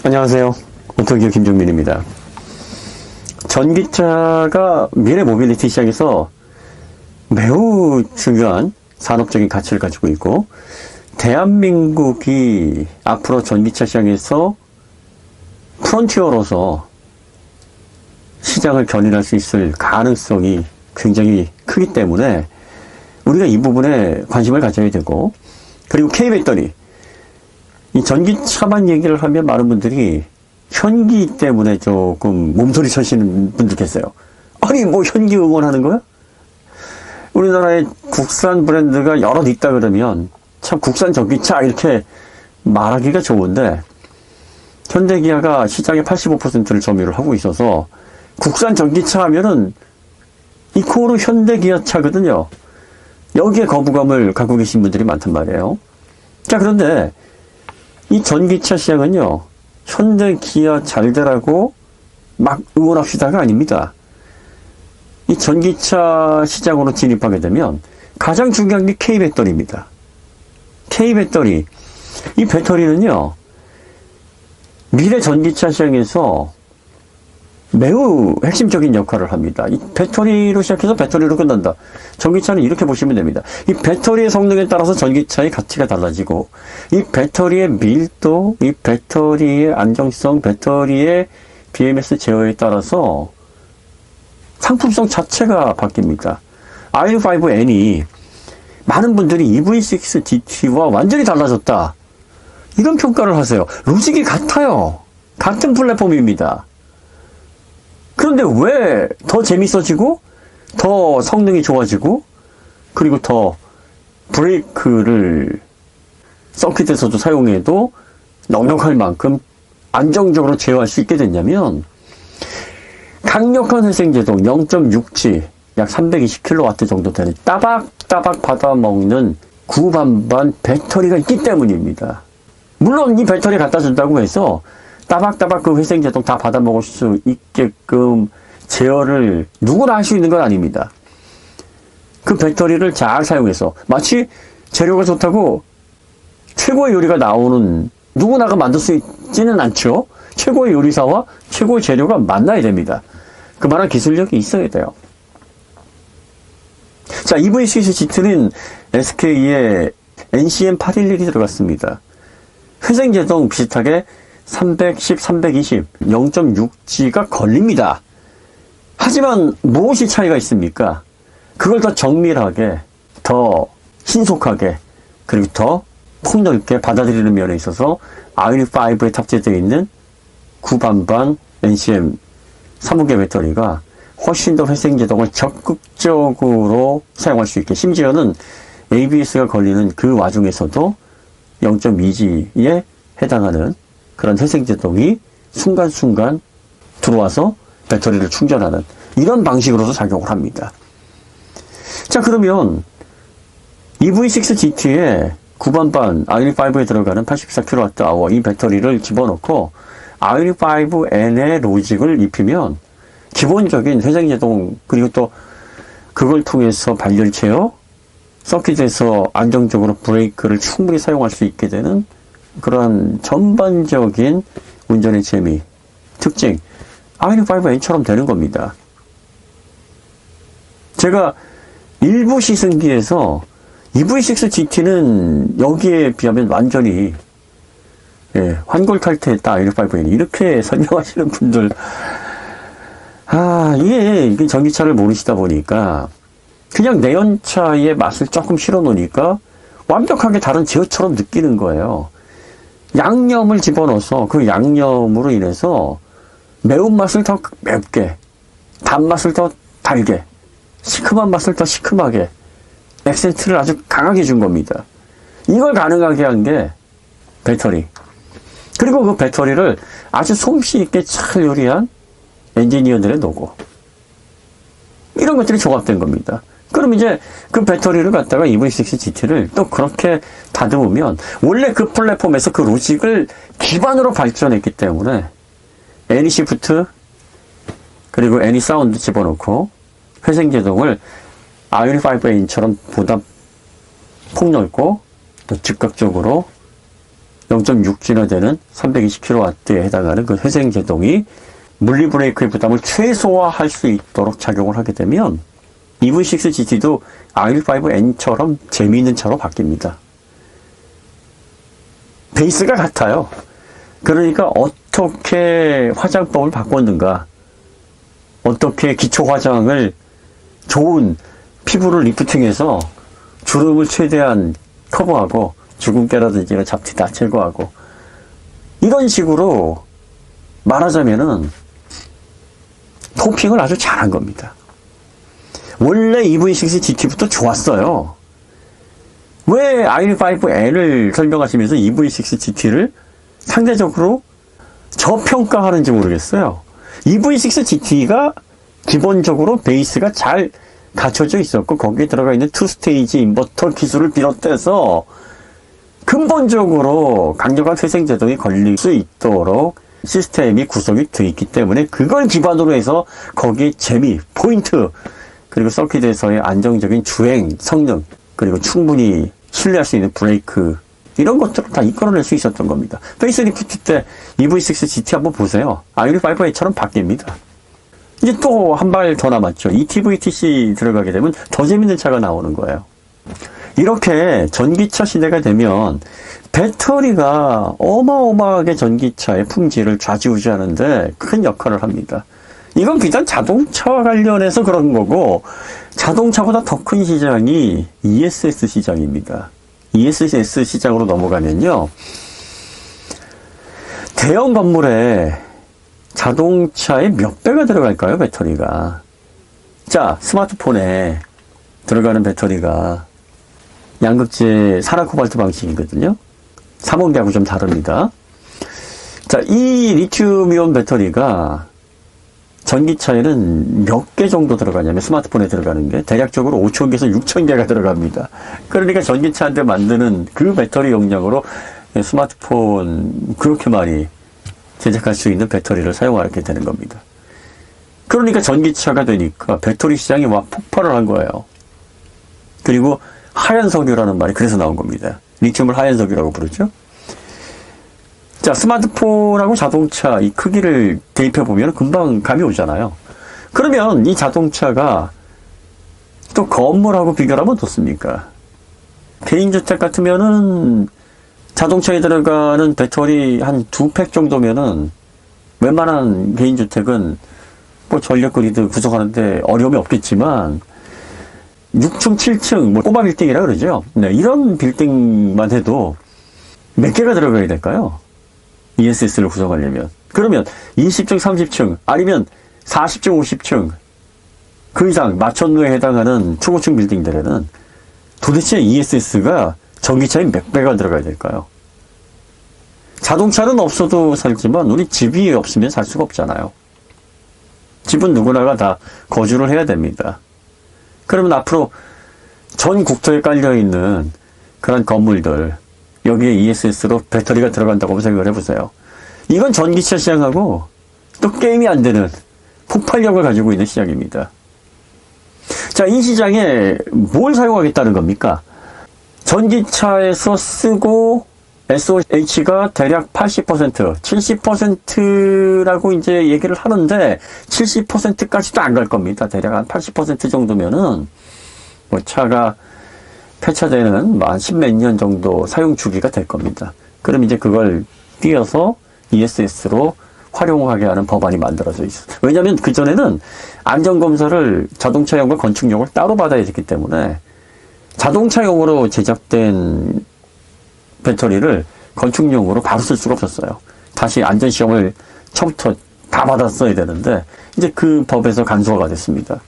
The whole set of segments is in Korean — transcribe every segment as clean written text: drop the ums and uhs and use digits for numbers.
안녕하세요. 오토기업 김종민입니다. 전기차가 미래 모빌리티 시장에서 매우 중요한 산업적인 가치를 가지고 있고, 대한민국이 앞으로 전기차 시장에서 프론티어로서 시장을 견인할 수 있을 가능성이 굉장히 크기 때문에 우리가 이 부분에 관심을 가져야 되고, 그리고 K배터리, 이 전기차만 얘기를 하면 많은 분들이 현기 때문에 조금 몸소리 쳐시는 분들 계세요. 아니 뭐 현기 응원하는 거야? 우리나라에 국산 브랜드가 여럿 있다 그러면 참 국산 전기차 이렇게 말하기가 좋은데, 현대기아가 시장의 85%를 점유를 하고 있어서 국산 전기차 하면은 이코르 현대기아 차거든요. 여기에 거부감을 갖고 계신 분들이 많단 말이에요. 자, 그런데 이 전기차 시장은요, 현대, 기아 잘 되라고 막 응원합시다가 아닙니다. 이 전기차 시장으로 진입하게 되면 가장 중요한 게 K배터리입니다. K배터리. 이 배터리는요, 미래 전기차 시장에서 매우 핵심적인 역할을 합니다. 이 배터리로 시작해서 배터리로 끝난다. 전기차는 이렇게 보시면 됩니다. 이 배터리의 성능에 따라서 전기차의 가치가 달라지고, 이 배터리의 밀도, 이 배터리의 안정성, 배터리의 BMS 제어에 따라서 상품성 자체가 바뀝니다. i5N이 많은 분들이 EV6 GT와 완전히 달라졌다, 이런 평가를 하세요. 로직이 같아요. 같은 플랫폼입니다. 그런데 왜 더 재밌어지고, 더 성능이 좋아지고, 그리고 더 브레이크를 서킷에서도 사용해도 넉넉할 만큼 안정적으로 제어할 수 있게 됐냐면, 강력한 회생제동 0.6G, 약 320kW 정도 되는 따박따박 받아먹는 구반반 배터리가 있기 때문입니다. 물론 이 배터리 갖다 준다고 해서 따박따박 그 회생제동 다 받아먹을 수 있게끔 제어를 누구나 할 수 있는 건 아닙니다. 그 배터리를 잘 사용해서, 마치 재료가 좋다고 최고의 요리가 나오는, 누구나가 만들 수 있지는 않죠. 최고의 요리사와 최고의 재료가 만나야 됩니다. 그만한 기술력이 있어야 돼요. 자, EV6 GT는 SK의 NCM811이 들어갔습니다. 회생제동 비슷하게 310, 320, 0.6G가 걸립니다. 하지만 무엇이 차이가 있습니까? 그걸 더 정밀하게, 더 신속하게, 그리고 더 폭넓게 받아들이는 면에 있어서 i5에 탑재되어 있는 구반반 NCM 3호계 배터리가 훨씬 더 회생제동을 적극적으로 사용할 수 있게, 심지어는 ABS가 걸리는 그 와중에서도 0.2G에 해당하는 그런 회생제동이 순간순간 들어와서 배터리를 충전하는 이런 방식으로도 작용을 합니다. 자, 그러면 EV6 GT에 구반반 i5에 들어가는 84kWh 이 배터리를 집어넣고 i5N의 로직을 입히면 기본적인 회생제동, 그리고 또 그걸 통해서 발열 제어, 서킷에서 안정적으로 브레이크를 충분히 사용할 수 있게 되는 그런 전반적인 운전의 재미, 특징, i5N처럼 되는 겁니다. 제가 일부 시승기에서 EV6 GT는 여기에 비하면 완전히 환골탈태했다, i5N 이렇게 설명하시는 분들, 이게 전기차를 모르시다 보니까 그냥 내연차의 맛을 조금 실어 놓으니까 완벽하게 다른 제어처럼 느끼는 거예요. 양념을 집어넣어서 그 양념으로 인해서 매운맛을 더 맵게, 단맛을 더 달게, 시큼한 맛을 더 시큼하게, 액센트를 아주 강하게 준 겁니다. 이걸 가능하게 한 게 배터리. 그리고 그 배터리를 아주 솜씨 있게 잘 요리한 엔지니어들의 노고. 이런 것들이 조합된 겁니다. 그럼 이제 그 배터리를 갖다가 EV6 GT를 또 그렇게 다듬으면, 원래 그 플랫폼에서 그 로직을 기반으로 발전했기 때문에 애니시프트, 그리고 애니사운드 집어넣고 회생제동을 i5N처럼 보다 폭넓고 또 즉각적으로 0.6G나 되는 320kW에 해당하는 그 회생제동이 물리 브레이크의 부담을 최소화할 수 있도록 작용을 하게 되면 EV6 GT도 i5N처럼 재미있는 차로 바뀝니다. 베이스가 같아요. 그러니까 어떻게 화장법을 바꿨는가, 어떻게 기초 화장을 좋은 피부를 리프팅해서 주름을 최대한 커버하고 주근깨라든지 이런 잡티 다 제거하고 이런 식으로 말하자면은 토핑을 아주 잘한 겁니다. 원래 EV6 GT부터 좋았어요. 왜 i5N을 설명하시면서 EV6 GT를 상대적으로 저평가하는지 모르겠어요. EV6 GT가 기본적으로 베이스가 잘 갖춰져 있었고 거기에 들어가 있는 투스테이지 인버터 기술을 비롯해서 근본적으로 강력한 회생제동이 걸릴 수 있도록 시스템이 구성이 되어 있기 때문에 그걸 기반으로 해서 거기에 재미, 포인트, 그리고 서킷에서의 안정적인 주행 성능, 그리고 충분히 신뢰할 수 있는 브레이크, 이런 것들을 다 이끌어낼 수 있었던 겁니다. 페이스리프트 때 EV6 GT 한번 보세요. i5A처럼 바뀝니다. 이제 또 한 발 더 남았죠. ETVTC 들어가게 되면 더 재밌는 차가 나오는 거예요. 이렇게 전기차 시대가 되면 배터리가 어마어마하게 전기차의 품질을 좌지우지하는데 큰 역할을 합니다. 이건 비단 자동차 관련해서 그런 거고, 자동차보다 더 큰 시장이 ESS 시장입니다. ESS 시장으로 넘어가면요, 대형 건물에 자동차의 몇 배가 들어갈까요, 배터리가? 자, 스마트폰에 들어가는 배터리가 양극재 산화코발트 방식이거든요. 삼원기하고 좀 다릅니다. 자, 이 리튬이온 배터리가 전기차에는 몇 개 정도 들어가냐면, 스마트폰에 들어가는 게 대략적으로 5,000개에서 6,000개가 들어갑니다. 그러니까 전기차 한 대 만드는 그 배터리 용량으로 스마트폰 그렇게 많이 제작할 수 있는 배터리를 사용하게 되는 겁니다. 그러니까 전기차가 되니까 배터리 시장이 막 폭발을 한 거예요. 그리고 하얀 석유라는 말이 그래서 나온 겁니다. 리튬을 하얀 석유라고 부르죠. 자, 스마트폰하고 자동차 이 크기를 대입해 보면 금방 감이 오잖아요. 그러면 이 자동차가 또 건물하고 비교를 하면 어떻습니까? 개인주택 같으면은 자동차에 들어가는 배터리 한 2팩 정도면은 웬만한 개인주택은 뭐 전력 그리드 구성하는데 어려움이 없겠지만 6층, 7층, 뭐 꼬마 빌딩이라 그러죠. 네, 이런 빌딩만 해도 몇 개가 들어가야 될까요? ESS를 구성하려면. 그러면 20층, 30층, 아니면 40층, 50층, 그 이상 마천루에 해당하는 초고층 빌딩들에는 도대체 ESS가 전기차에 몇 배가 들어가야 될까요? 자동차는 없어도 살지만 우리 집이 없으면 살 수가 없잖아요. 집은 누구나가 다 거주를 해야 됩니다. 그러면 앞으로 전 국토에 깔려있는 그런 건물들, 여기에 ESS로 배터리가 들어간다고 생각을 해보세요. 이건 전기차 시장하고 또 게임이 안 되는 폭발력을 가지고 있는 시장입니다. 자, 이 시장에 뭘 사용하겠다는 겁니까? 전기차에서 쓰고 SOH가 대략 80%, 70%라고 이제 얘기를 하는데 70%까지도 안 갈 겁니다. 대략 한 80% 정도면은 뭐 차가 폐차되는 한 10몇 년 정도 사용 주기가 될 겁니다. 그럼 이제 그걸 띄어서 ESS로 활용하게 하는 법안이 만들어져 있어요. 왜냐하면 그전에는 안전검사를 자동차용과 건축용을 따로 받아야 됐기 때문에 자동차용으로 제작된 배터리를 건축용으로 바로 쓸 수가 없었어요. 다시 안전시험을 처음부터 다 받았어야 되는데 이제 그 법에서 간소화가 됐습니다.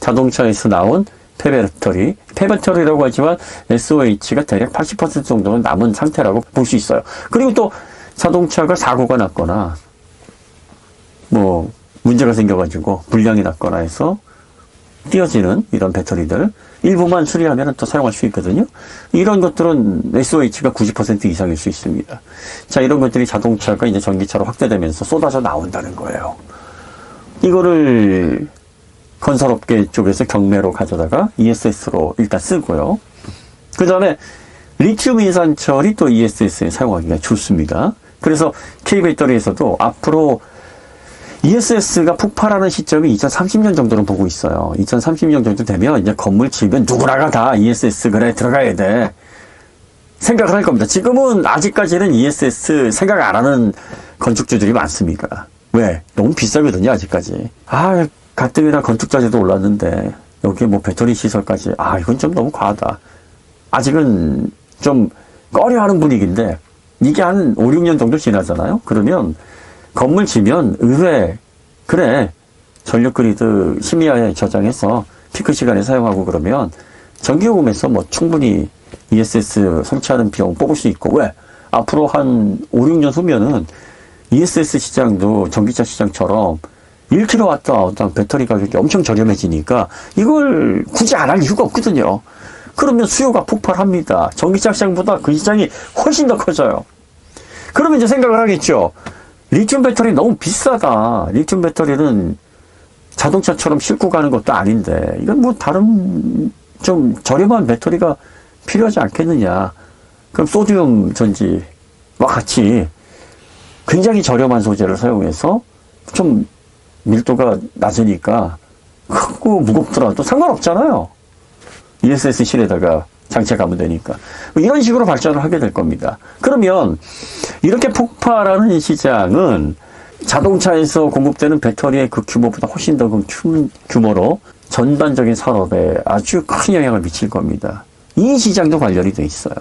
자동차에서 나온 폐배터리라고 하지만 SOH가 대략 80% 정도는 남은 상태라고 볼 수 있어요. 그리고 또 자동차가 사고가 났거나 뭐 문제가 생겨가지고 불량이 났거나 해서 띄어지는 이런 배터리들 일부만 수리하면 또 사용할 수 있거든요. 이런 것들은 SOH가 90% 이상일 수 있습니다. 자, 이런 것들이 자동차가 이제 전기차로 확대되면서 쏟아져 나온다는 거예요. 이거를 건설업계 쪽에서 경매로 가져다가 ESS로 일단 쓰고요. 그 다음에 리튬 인산철이 또 ESS에 사용하기가 좋습니다. 그래서 K배터리에서도 앞으로 ESS가 폭발하는 시점이 2030년 정도로 보고 있어요. 2030년 정도 되면 이제 건물 지으면 누구나가 다 ESS 그래 들어가야 돼 생각을 할 겁니다. 지금은 아직까지는 ESS 생각 안 하는 건축주들이 많습니다. 왜? 너무 비싸거든요, 아직까지. 가뜩이나 건축자재도 올랐는데 여기에 뭐 배터리 시설까지 이건 좀 너무 과하다. 아직은 좀 꺼려하는 분위기인데 이게 한 5, 6년 정도 지나잖아요. 그러면 건물 지면 의회 그래 전력 그리드 심의하에 저장해서 피크 시간에 사용하고 그러면 전기요금에서 뭐 충분히 ESS 설치하는 비용 뽑을 수 있고 왜? 앞으로 한 5, 6년 후면은 ESS 시장도 전기차 시장처럼 1kWh 배터리 가격이 엄청 저렴해지니까 이걸 굳이 안 할 이유가 없거든요. 그러면 수요가 폭발합니다. 전기차 시장보다 그 시장이 훨씬 더 커져요. 그러면 이제 생각을 하겠죠. 리튬 배터리 너무 비싸다. 리튬 배터리는 자동차처럼 싣고 가는 것도 아닌데 이건 뭐 다른 좀 저렴한 배터리가 필요하지 않겠느냐. 그럼 소듐 전지와 같이 굉장히 저렴한 소재를 사용해서 좀 밀도가 낮으니까 크고 무겁더라도 상관없잖아요. ESS 실에다가 장착하면 되니까. 이런 식으로 발전을 하게 될 겁니다. 그러면 이렇게 폭발하는 시장은 자동차에서 공급되는 배터리의 그 규모보다 훨씬 더 큰 규모로 전반적인 산업에 아주 큰 영향을 미칠 겁니다. 이 시장도 관련이 돼 있어요.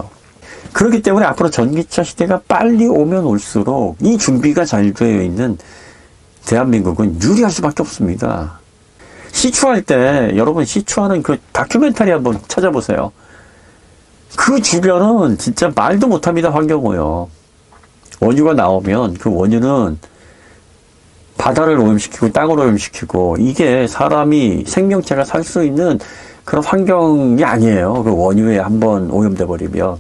그렇기 때문에 앞으로 전기차 시대가 빨리 오면 올수록 이 준비가 잘 되어 있는 대한민국은 유리할 수밖에 없습니다. 시추할 때 여러분 시추하는 그 다큐멘터리 한번 찾아보세요. 그 주변은 진짜 말도 못합니다. 환경오염. 원유가 나오면 그 원유는 바다를 오염시키고 땅을 오염시키고 이게 사람이 생명체가 살 수 있는 그런 환경이 아니에요. 그 원유에 한번 오염돼 버리면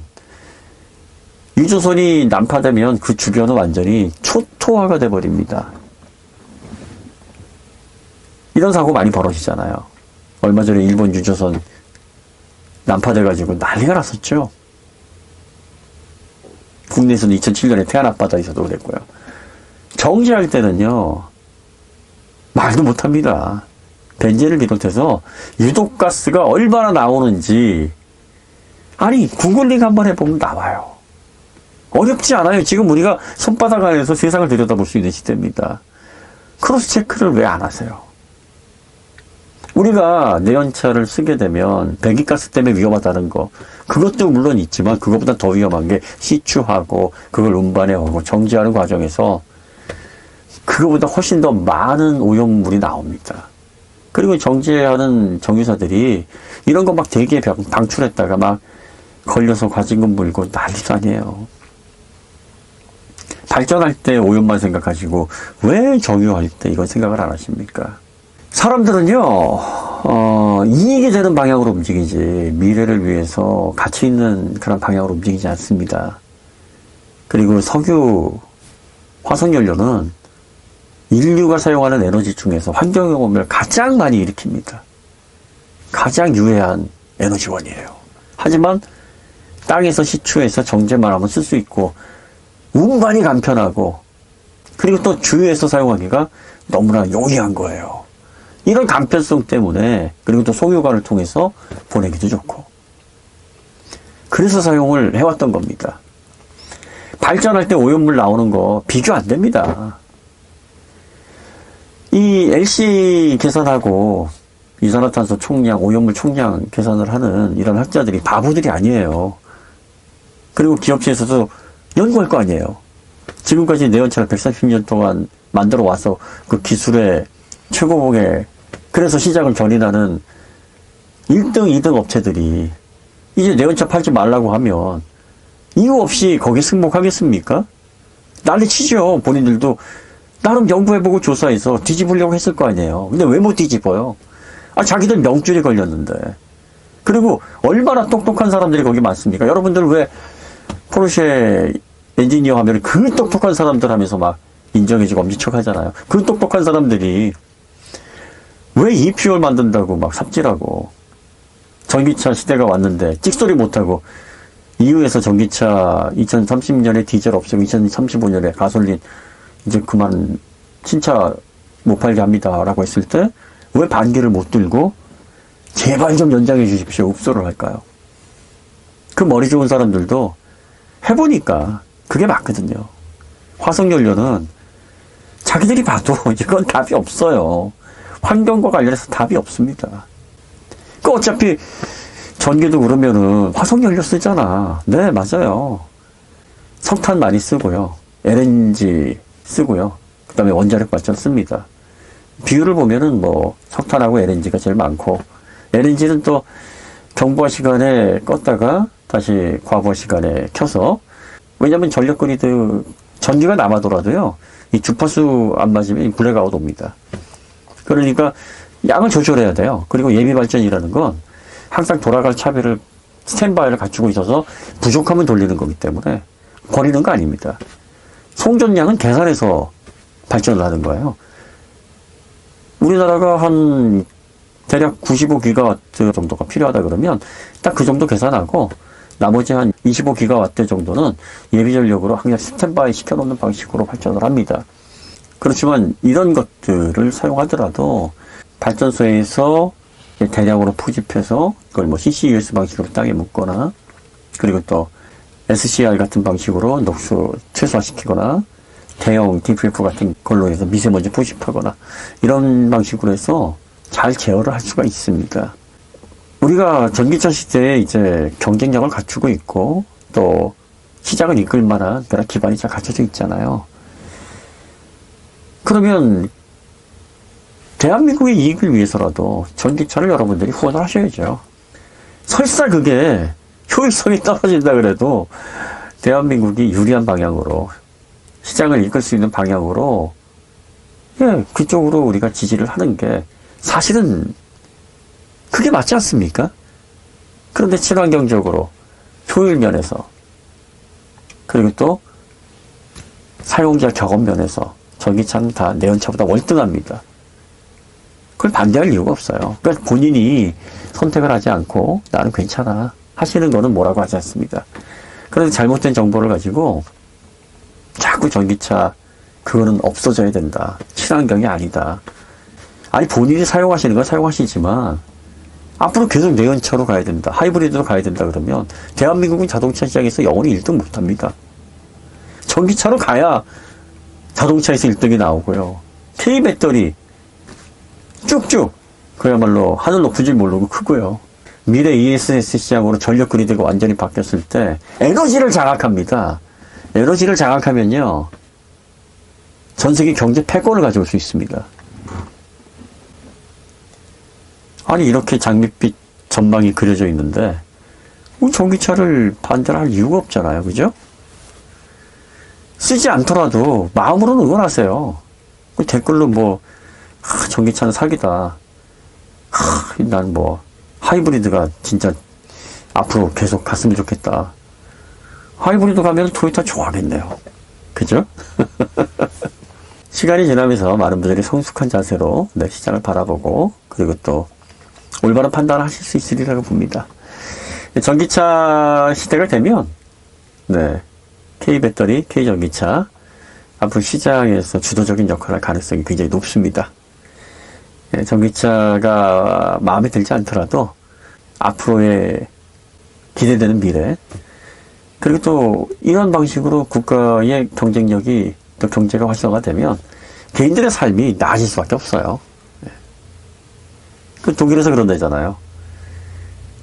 유조선이 난파되면 그 주변은 완전히 초토화가 돼 버립니다. 이런 사고 많이 벌어지잖아요. 얼마 전에 일본 유조선 난파돼가지고 난리가 났었죠. 국내에서는 2007년에 태안 앞바다에서도 그랬고요. 정지할 때는요, 말도 못합니다. 벤젠을 비롯해서 유독가스가 얼마나 나오는지, 아니, 구글링 한번 해보면 나와요. 어렵지 않아요. 지금 우리가 손바닥 안에서 세상을 들여다볼 수 있는 시대입니다. 크로스 체크를 왜 안 하세요? 우리가 내연차를 쓰게 되면 배기가스 때문에 위험하다는 거 그것도 물론 있지만 그것보다 더 위험한 게 시추하고 그걸 운반해오고 정지하는 과정에서 그것보다 훨씬 더 많은 오염물이 나옵니다. 그리고 정지하는 정유사들이 이런 거 막 대기에 방출했다가 막 걸려서 과징금 물고 난리도 아니에요. 발전할 때 오염만 생각하시고 왜 정유할 때 이건 생각을 안 하십니까? 사람들은요, 이익이 되는 방향으로 움직이지, 미래를 위해서 가치 있는 그런 방향으로 움직이지 않습니다. 그리고 석유, 화석연료는 인류가 사용하는 에너지 중에서 환경오염을 가장 많이 일으킵니다. 가장 유해한 에너지원이에요. 하지만 땅에서 시추해서 정제만 하면 쓸 수 있고, 운반이 간편하고, 그리고 또 주유해서 사용하기가 너무나 용이한 거예요. 이런 간편성 때문에 그리고 또 송유관을 통해서 보내기도 좋고 그래서 사용을 해왔던 겁니다. 발전할 때 오염물 나오는 거 비교 안 됩니다. 이 LC 계산하고 이산화탄소 총량, 오염물 총량 계산을 하는 이런 학자들이 바보들이 아니에요. 그리고 기업체에서도 연구할 거 아니에요. 지금까지 내연차를 130년 동안 만들어 와서 그 기술의 최고봉에 그래서 시장을 견인하는 1등, 2등 업체들이 이제 내연차 팔지 말라고 하면 이유 없이 거기에 승복하겠습니까? 난리치죠. 본인들도 나름 연구해보고 조사해서 뒤집으려고 했을 거 아니에요. 근데 왜 못 뒤집어요? 자기들 명줄이 걸렸는데. 그리고 얼마나 똑똑한 사람들이 거기 많습니까? 여러분들 왜 포르쉐 엔지니어 하면 그 똑똑한 사람들 하면서 막 인정해주고 엄지척 하잖아요. 그 똑똑한 사람들이 왜 e퓨얼 만든다고 막 삽질하고 전기차 시대가 왔는데 찍소리 못하고 EU에서 전기차 2030년에 디젤 없으면 2035년에 가솔린 이제 그만 진짜 못 팔게 합니다라고 했을 때 왜 반기를 못 들고 제발 좀 연장해 주십시오 읍소를 할까요? 그 머리 좋은 사람들도 해보니까 그게 맞거든요. 화석연료는 자기들이 봐도 이건 답이 없어요. 환경과 관련해서 답이 없습니다. 그 어차피 전기도 그러면은 화석연료 쓰잖아. 네, 맞아요. 석탄 많이 쓰고요. LNG 쓰고요. 그 다음에 원자력 발전 씁니다. 비율을 보면은 뭐 석탄하고 LNG가 제일 많고, LNG는 또 경부화 시간에 껐다가 다시 과부하 시간에 켜서, 왜냐면 전력 그리드 전기가 남아돌아도요, 이 주파수 안 맞으면 블랙아웃 옵니다. 그러니까 양을 조절해야 돼요. 그리고 예비 발전이라는 건 항상 돌아갈 차비를 스탠바이를 갖추고 있어서 부족하면 돌리는 거기 때문에 버리는 거 아닙니다. 송전량은 계산해서 발전을 하는 거예요. 우리나라가 한 대략 95기가와트 정도가 필요하다 그러면 딱 그 정도 계산하고 나머지 한 25기가와트 정도는 예비 전력으로 항상 스탠바이 시켜놓는 방식으로 발전을 합니다. 그렇지만 이런 것들을 사용하더라도 발전소에서 대량으로 포집해서 그걸 뭐 CCUS 방식으로 땅에 묻거나, 그리고 또 SCR 같은 방식으로 녹수 최소화시키거나, 대형 DPF 같은 걸로 해서 미세먼지 포집하거나, 이런 방식으로 해서 잘 제어를 할 수가 있습니다. 우리가 전기차 시대에 이제 경쟁력을 갖추고 있고, 또 시장을 이끌 만한 그런 기반이 잘 갖춰져 있잖아요. 그러면 대한민국의 이익을 위해서라도 전기차를 여러분들이 후원을 하셔야죠. 설사 그게 효율성이 떨어진다 그래도 대한민국이 유리한 방향으로, 시장을 이끌 수 있는 방향으로, 예, 그쪽으로 우리가 지지를 하는 게 사실은 그게 맞지 않습니까? 그런데 친환경적으로, 효율 면에서, 그리고 또 사용자 경험 면에서 전기차는 다 내연차보다 월등합니다. 그걸 반대할 이유가 없어요. 그러니까 본인이 선택을 하지 않고 나는 괜찮아 하시는 거는 뭐라고 하지 않습니다. 그런데 잘못된 정보를 가지고 자꾸 전기차 그거는 없어져야 된다, 친환경이 아니다. 아니 본인이 사용하시는 건 사용하시지만 앞으로 계속 내연차로 가야 된다, 하이브리드로 가야 된다 그러면 대한민국은 자동차 시장에서 영원히 1등 못합니다. 전기차로 가야 자동차에서 1등이 나오고요. K배터리 쭉쭉 그야말로 하늘 높은 줄 모르고 크고요. 미래 ESS 시장으로 전력 그리드가 완전히 바뀌었을 때 에너지를 장악합니다. 에너지를 장악하면요, 전 세계 경제 패권을 가져올 수 있습니다. 아니 이렇게 장밋빛 전망이 그려져 있는데 전기차를 반대를 할 이유가 없잖아요. 그죠? 쓰지 않더라도 마음으로는 응원하세요. 댓글로 뭐 전기차는 사기다, 난 뭐 하이브리드가 진짜 앞으로 계속 갔으면 좋겠다. 하이브리드 가면 토요타 좋아하겠네요. 그죠? 시간이 지나면서 많은 분들이 성숙한 자세로 시장을 바라보고, 그리고 또 올바른 판단을 하실 수 있으리라고 봅니다. 전기차 시대가 되면 K배터리, K전기차 앞으로 시장에서 주도적인 역할을 할 가능성이 굉장히 높습니다. 전기차가 마음에 들지 않더라도 앞으로의 기대되는 미래, 그리고 또 이런 방식으로 국가의 경쟁력이, 또 경제가 활성화되면 개인들의 삶이 나아질 수밖에 없어요. 그 독일에서 그런다잖아요.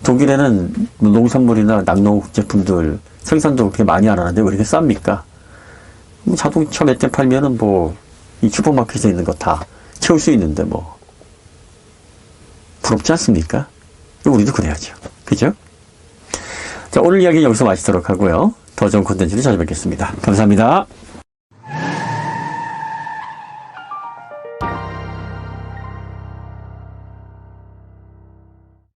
독일에는 농산물이나 낙농 제품들 생산도 그렇게 많이 안 하는데 왜 이렇게 쌉니까? 자동차 몇 대 팔면은 이 슈퍼마켓에 있는 거 다 채울 수 있는데 부럽지 않습니까? 우리도 그래야죠. 그죠? 자, 오늘 이야기는 여기서 마치도록 하고요. 더 좋은 콘텐츠로 찾아뵙겠습니다. 감사합니다.